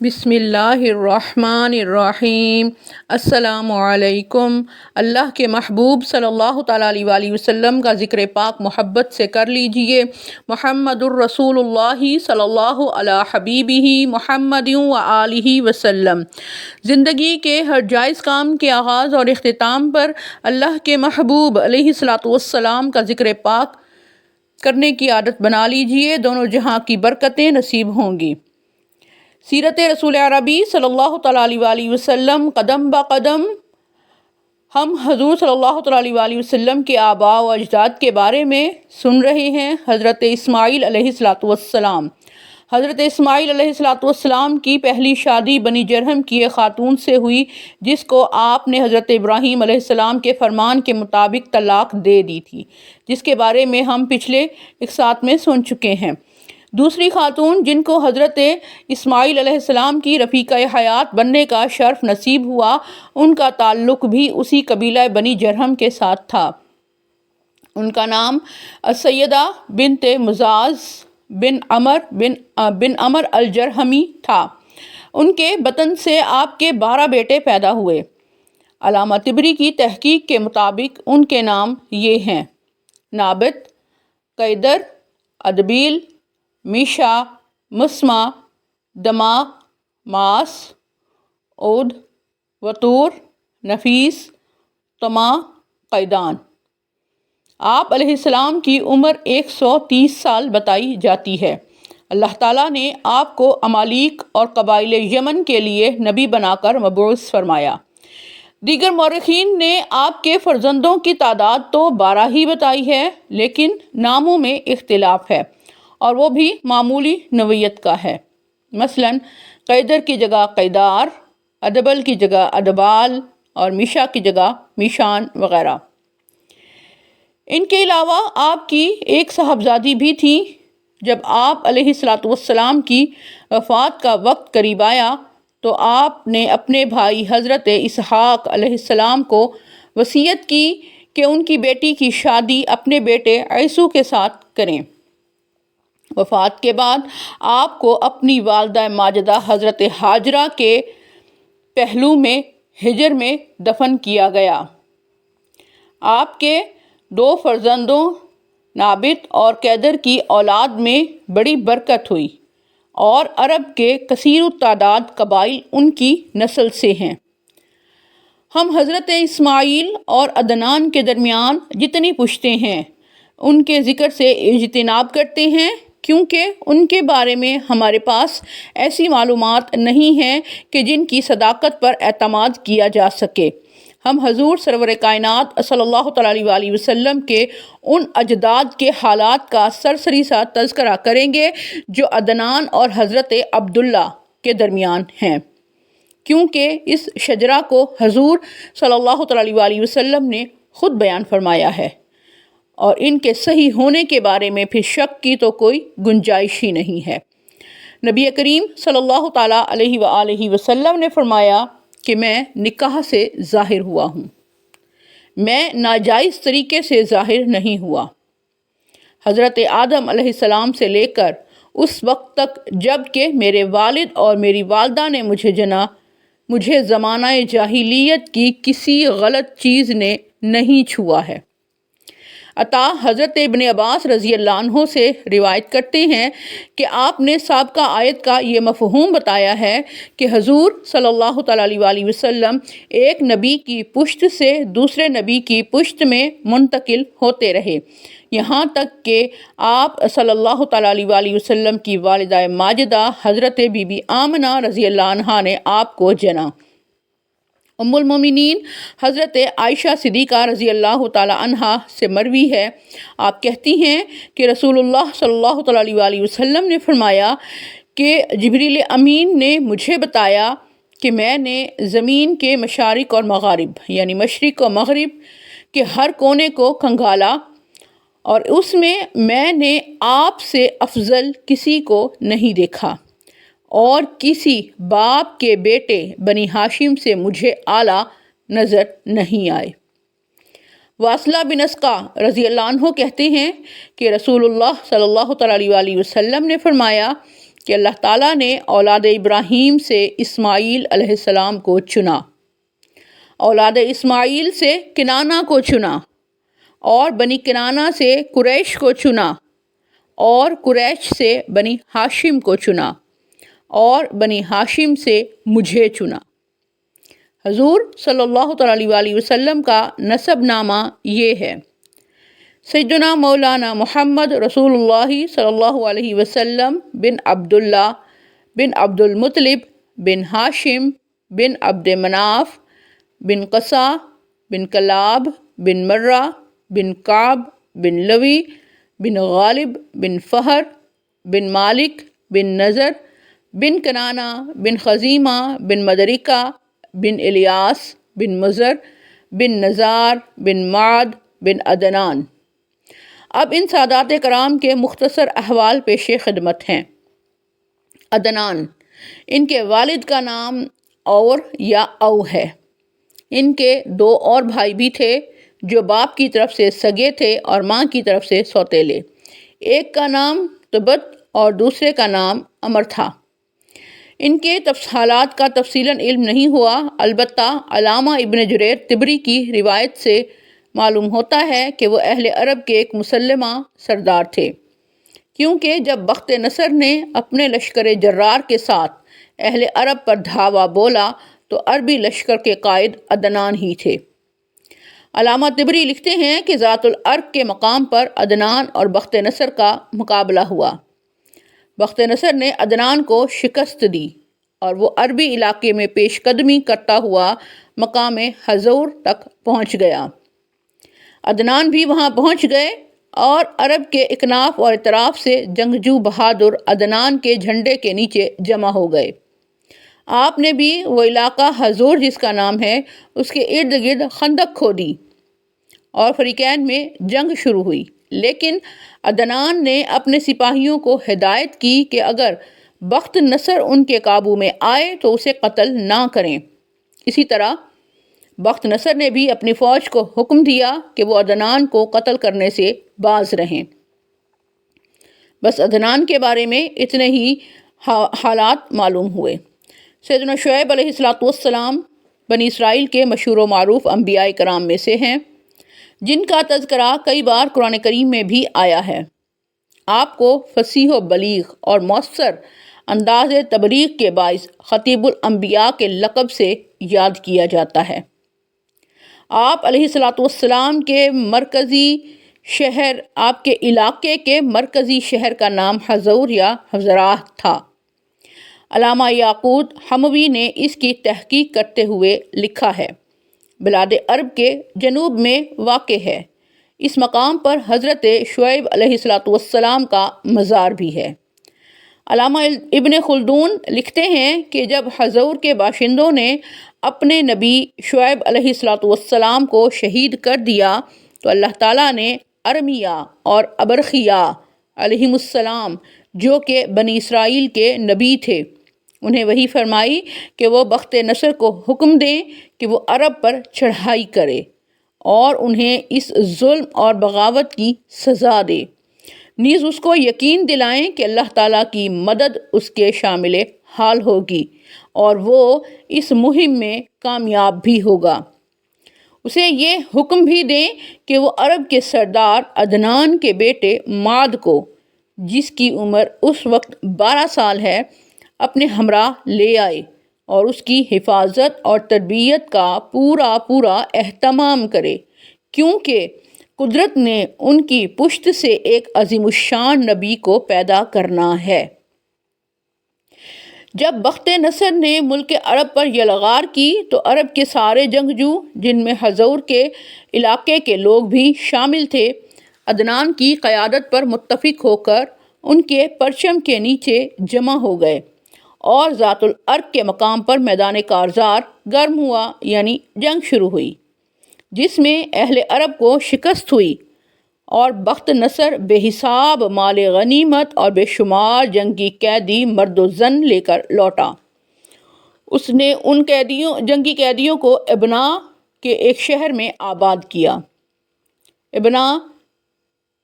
بسم اللہ الرحمن الرحیم۔ السلام علیکم۔ اللہ کے محبوب صلی اللہ تعالیٰ علیہ وآلہ وسلم کا ذکر پاک محبت سے کر لیجئے۔ محمد الرسول اللہ صلی اللہ علی حبیبہ محمد و آلہ وسلم۔ زندگی کے ہر جائز کام کے آغاز اور اختتام پر اللہ کے محبوب علیہ السلام کا ذکر پاک کرنے کی عادت بنا لیجئے، دونوں جہاں کی برکتیں نصیب ہوں گی۔ سیرت رسول عربی صلی اللہ تعالیٰ علیہ وآلہ وسلم، قدم با قدم ہم حضور صلی اللہ تعالیٰ علیہ وآلہ وسلم کے آباء و اجداد کے بارے میں سن رہے ہیں۔ حضرت اسماعیل علیہ السلام۔ حضرت اسماعیل علیہ السلام کی پہلی شادی بنی جرہم کی ایک خاتون سے ہوئی، جس کو آپ نے حضرت ابراہیم علیہ السلام کے فرمان کے مطابق طلاق دے دی تھی، جس کے بارے میں ہم پچھلے اقساط میں سن چکے ہیں۔ دوسری خاتون جن کو حضرت اسماعیل علیہ السلام کی رفیقہ حیات بننے کا شرف نصیب ہوا، ان کا تعلق بھی اسی قبیلہ بنی جرہم کے ساتھ تھا۔ ان کا نام السیدہ بنت مزاز بن عمر الجرہمی تھا۔ ان کے بطن سے آپ کے 12 بیٹے پیدا ہوئے۔ علامہ طبری کی تحقیق کے مطابق ان کے نام یہ ہیں: نابت، قیدر، ادبیل، میشا، مسمع، دماغ، ماس، عود، وطور، نفیس، طمع، قیدان۔ آپ علیہ السلام کی عمر 130 سال بتائی جاتی ہے۔ اللہ تعالیٰ نے آپ کو امالیق اور قبائل یمن کے لیے نبی بنا کر مبعوث فرمایا۔ دیگر مورخین نے آپ کے فرزندوں کی تعداد تو 12 ہی بتائی ہے، لیکن ناموں میں اختلاف ہے، اور وہ بھی معمولی نوعیت کا ہے۔ مثلاً قیدر کی جگہ قیدار، ادبل کی جگہ ادبال اور میشا کی جگہ میشان وغیرہ۔ ان کے علاوہ آپ کی ایک صاحبزادی بھی تھی۔ جب آپ علیہ السلام کی وفات کا وقت قریب آیا تو آپ نے اپنے بھائی حضرت اسحاق علیہ السلام کو وصیت کی کہ ان کی بیٹی کی شادی اپنے بیٹے عیسو کے ساتھ کریں۔ وفات کے بعد آپ کو اپنی والدہ ماجدہ حضرت ہاجرہ کے پہلو میں حجر میں دفن کیا گیا۔ آپ کے 2 فرزندوں نابت اور قیدر کی اولاد میں بڑی برکت ہوئی، اور عرب کے کثیر التعداد قبائل ان کی نسل سے ہیں۔ ہم حضرت اسماعیل اور عدنان کے درمیان جتنی پشتیں ہیں، ان کے ذکر سے اجتناب کرتے ہیں، کیونکہ ان کے بارے میں ہمارے پاس ایسی معلومات نہیں ہیں کہ جن کی صداقت پر اعتماد کیا جا سکے۔ ہم حضور سرور کائنات صلی اللہ تعالیٰ علیہ وآلہ وسلم کے ان اجداد کے حالات کا سرسری سا تذکرہ کریں گے جو عدنان اور حضرت عبداللہ کے درمیان ہیں، کیونکہ اس شجرہ کو حضور صلی اللہ تعالیٰ علیہ وآلہ وسلم نے خود بیان فرمایا ہے، اور ان کے صحیح ہونے کے بارے میں پھر شک کی تو کوئی گنجائش ہی نہیں ہے۔ نبی کریم صلی اللہ تعالیٰ علیہ وآلہ وسلم نے فرمایا کہ میں نکاح سے ظاہر ہوا ہوں، میں ناجائز طریقے سے ظاہر نہیں ہوا۔ حضرت آدم علیہ السلام سے لے کر اس وقت تک جب کہ میرے والد اور میری والدہ نے مجھے جنا، مجھے زمانہ جاہلیت کی کسی غلط چیز نے نہیں چھوا ہے۔ عطا حضرت ابن عباس رضی اللہ عنہ سے روایت کرتے ہیں کہ آپ نے سابقہ آیت کا یہ مفہوم بتایا ہے کہ حضور صلی اللہ تعالیٰ علیہ وآلہ وسلم ایک نبی کی پشت سے دوسرے نبی کی پشت میں منتقل ہوتے رہے، یہاں تک کہ آپ صلی اللہ تعالیٰ علیہ وآلہ وسلم کی والدہ ماجدہ حضرت بی بی آمنہ رضی اللہ عنہا نے آپ کو جنا۔ ام المومنین حضرت عائشہ صدیقہ رضی اللہ تعالی عنہا سے مروی ہے، آپ کہتی ہیں کہ رسول اللہ صلی اللہ تعالیٰ علیہ وآلہ وسلم نے فرمایا کہ جبریل امین نے مجھے بتایا کہ میں نے زمین کے مشارق اور مغارب، یعنی مشرق و مغرب کے ہر کونے کو کھنگالا، اور اس میں نے آپ سے افضل کسی کو نہیں دیکھا، اور کسی باپ کے بیٹے بنی ہاشم سے مجھے اعلیٰ نظر نہیں آئے۔ واصلہ بن اسقع رضی اللہ عنہ کہتے ہیں کہ رسول اللہ صلی اللہ تعالیٰ علیہ وآلہ وسلم نے فرمایا کہ اللہ تعالیٰ نے اولاد ابراہیم سے اسماعیل علیہ السلام کو چنا، اولاد اسماعیل سے کنانہ کو چنا، اور بنی کنانہ سے قریش کو چنا، اور قریش سے بنی ہاشم کو چنا، اور بنی ہاشم سے مجھے چنا۔ حضور صلی اللہ تعالیٰ علیہ وسلم کا نسب نامہ یہ ہے: سیدنا مولانا محمد رسول اللہ صلی اللہ علیہ وسلم بن عبداللہ بن عبد المطلب بن ہاشم بن عبد مناف بن قصا بن کلاب بن مرہ بن کعب بن لوی بن غالب بن فہر بن مالک بن نذر بن کنانہ بن خزیمہ بن مدرکہ بن الیاس بن مزر بن نزار بن معد بن عدنان۔ اب ان سادات کرام کے مختصر احوال پیش خدمت ہیں۔ عدنان، ان کے والد کا نام اور یا او ہے۔ ان کے 2 اور بھائی بھی تھے جو باپ کی طرف سے سگے تھے اور ماں کی طرف سے سوتیلے۔ ایک کا نام تبت اور دوسرے کا نام عمر تھا۔ ان کے حالات کا تفصیلاً علم نہیں ہوا، البتہ علامہ ابن جریر طبری کی روایت سے معلوم ہوتا ہے کہ وہ اہل عرب کے ایک مسلمہ سردار تھے، کیونکہ جب بخت نصر نے اپنے لشکر جرار کے ساتھ اہل عرب پر دھاوا بولا تو عربی لشکر کے قائد عدنان ہی تھے۔ علامہ طبری لکھتے ہیں کہ ذات العرق کے مقام پر عدنان اور بخت نصر کا مقابلہ ہوا۔ بخت نصر نے عدنان کو شکست دی اور وہ عربی علاقے میں پیش قدمی کرتا ہوا مقام حضور تک پہنچ گیا۔ عدنان بھی وہاں پہنچ گئے اور عرب کے اکناف اور اطراف سے جنگجو بہادر عدنان کے جھنڈے کے نیچے جمع ہو گئے۔ آپ نے بھی وہ علاقہ حضور جس کا نام ہے اس کے ارد گرد خندق کھودی اور فریقین میں جنگ شروع ہوئی، لیکن عدنان نے اپنے سپاہیوں کو ہدایت کی کہ اگر بخت نصر ان کے قابو میں آئے تو اسے قتل نہ کریں۔ اسی طرح بخت نصر نے بھی اپنی فوج کو حکم دیا کہ وہ عدنان کو قتل کرنے سے باز رہیں۔ بس عدنان کے بارے میں اتنے ہی حالات معلوم ہوئے۔ سیدنا شعیب علیہ السلام بنی اسرائیل کے مشہور و معروف انبیاء کرام میں سے ہیں، جن کا تذکرہ کئی بار قرآن کریم میں بھی آیا ہے۔ آپ کو فصیح و بلیغ اور مؤثر انداز تبلیغ کے باعث خطیب الانبیاء کے لقب سے یاد کیا جاتا ہے۔ آپ علیہ السلام کے مرکزی شہر، آپ کے علاقے کے مرکزی شہر کا نام حضور یا حضراہ تھا۔ علامہ یاقوت حموی نے اس کی تحقیق کرتے ہوئے لکھا ہے: بلاد عرب کے جنوب میں واقع ہے۔ اس مقام پر حضرت شعیب علیہ السلام کا مزار بھی ہے۔ علامہ ابن خلدون لکھتے ہیں کہ جب حضور کے باشندوں نے اپنے نبی شعیب علیہ السلام کو شہید کر دیا تو اللہ تعالیٰ نے ارمیہ اور ابرخیہ علیہم السلام، جو کہ بنی اسرائیل کے نبی تھے، انہیں وحی فرمائی کہ وہ بخت نصر کو حکم دیں کہ وہ عرب پر چڑھائی کرے اور انہیں اس ظلم اور بغاوت کی سزا دے، نیز اس کو یقین دلائیں کہ اللہ تعالیٰ کی مدد اس کے شامل حال ہوگی اور وہ اس مہم میں کامیاب بھی ہوگا۔ اسے یہ حکم بھی دیں کہ وہ عرب کے سردار عدنان کے بیٹے معد کو، جس کی عمر اس وقت 12 سال ہے، اپنے ہمراہ لے آئے اور اس کی حفاظت اور تربیت کا پورا اہتمام کرے، کیونکہ قدرت نے ان کی پشت سے ایک عظیم الشان نبی کو پیدا کرنا ہے۔ جب بخت نصر نے ملک عرب پر یلغار کی تو عرب کے سارے جنگجو، جن میں حضور کے علاقے کے لوگ بھی شامل تھے، عدنان کی قیادت پر متفق ہو کر ان کے پرچم کے نیچے جمع ہو گئے اور ذات العرق کے مقام پر میدان کارزار گرم ہوا، یعنی جنگ شروع ہوئی، جس میں اہل عرب کو شکست ہوئی اور بخت نصر بے حساب مال غنیمت اور بے شمار جنگی قیدی مرد و زن لے کر لوٹا۔ اس نے ان جنگی قیدیوں کو ابنا کے ایک شہر میں آباد کیا۔ ابنا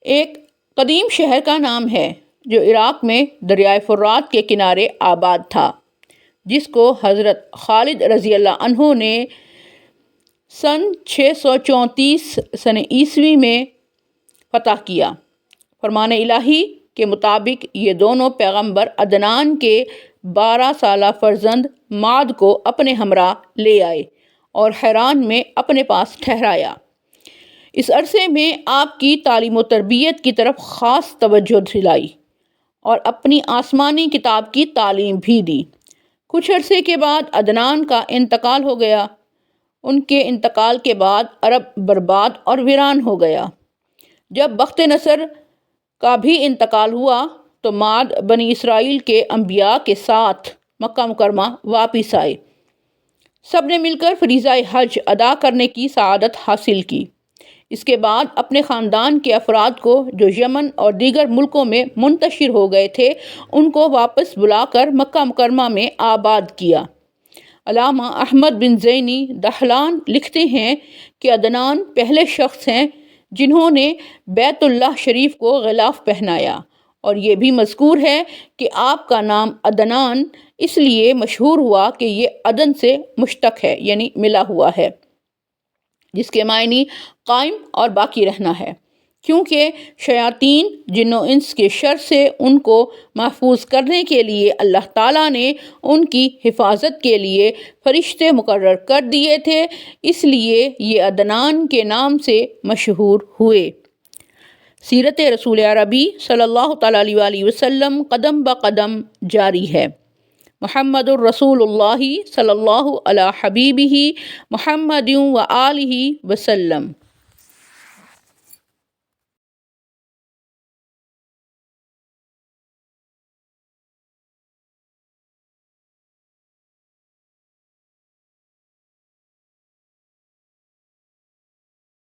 ایک قدیم شہر کا نام ہے جو عراق میں دریائے فرات کے کنارے آباد تھا، جس کو حضرت خالد رضی اللہ عنہ نے سن 634 سن عیسوی میں فتح کیا۔ فرمان الہی کے مطابق یہ دونوں پیغمبر عدنان کے 12 سالہ فرزند معد کو اپنے ہمراہ لے آئے اور حران میں اپنے پاس ٹھہرایا۔ اس عرصے میں آپ کی تعلیم و تربیت کی طرف خاص توجہ دلائی اور اپنی آسمانی کتاب کی تعلیم بھی دی۔ کچھ عرصے کے بعد عدنان کا انتقال ہو گیا۔ ان کے انتقال کے بعد عرب برباد اور ویران ہو گیا۔ جب بخت نصر کا بھی انتقال ہوا تو معد بنی اسرائیل کے انبیاء کے ساتھ مکہ مکرمہ واپس آئے۔ سب نے مل کر فریضہ حج ادا کرنے کی سعادت حاصل کی۔ اس کے بعد اپنے خاندان کے افراد کو جو یمن اور دیگر ملکوں میں منتشر ہو گئے تھے ان کو واپس بلا کر مکہ مکرمہ میں آباد کیا۔ علامہ احمد بن زینی دہلان لکھتے ہیں کہ عدنان پہلے شخص ہیں جنہوں نے بیت اللہ شریف کو غلاف پہنایا، اور یہ بھی مذکور ہے کہ آپ کا نام عدنان اس لیے مشہور ہوا کہ یہ عدن سے مشتق ہے، یعنی ملا ہوا ہے، جس کے معنی قائم اور باقی رہنا ہے، کیونکہ شیاطین جن و انس کے شر سے ان کو محفوظ کرنے کے لیے اللہ تعالیٰ نے ان کی حفاظت کے لیے فرشتے مقرر کر دیے تھے، اس لیے یہ عدنان کے نام سے مشہور ہوئے۔ سیرت رسول عربی صلی اللہ تعالیٰ علیہ وآلہ وسلم قدم بقدم جاری ہے۔ محمد الرسول اللہ صلی اللہ علی حبیبہ محمد و آلہ وسلم۔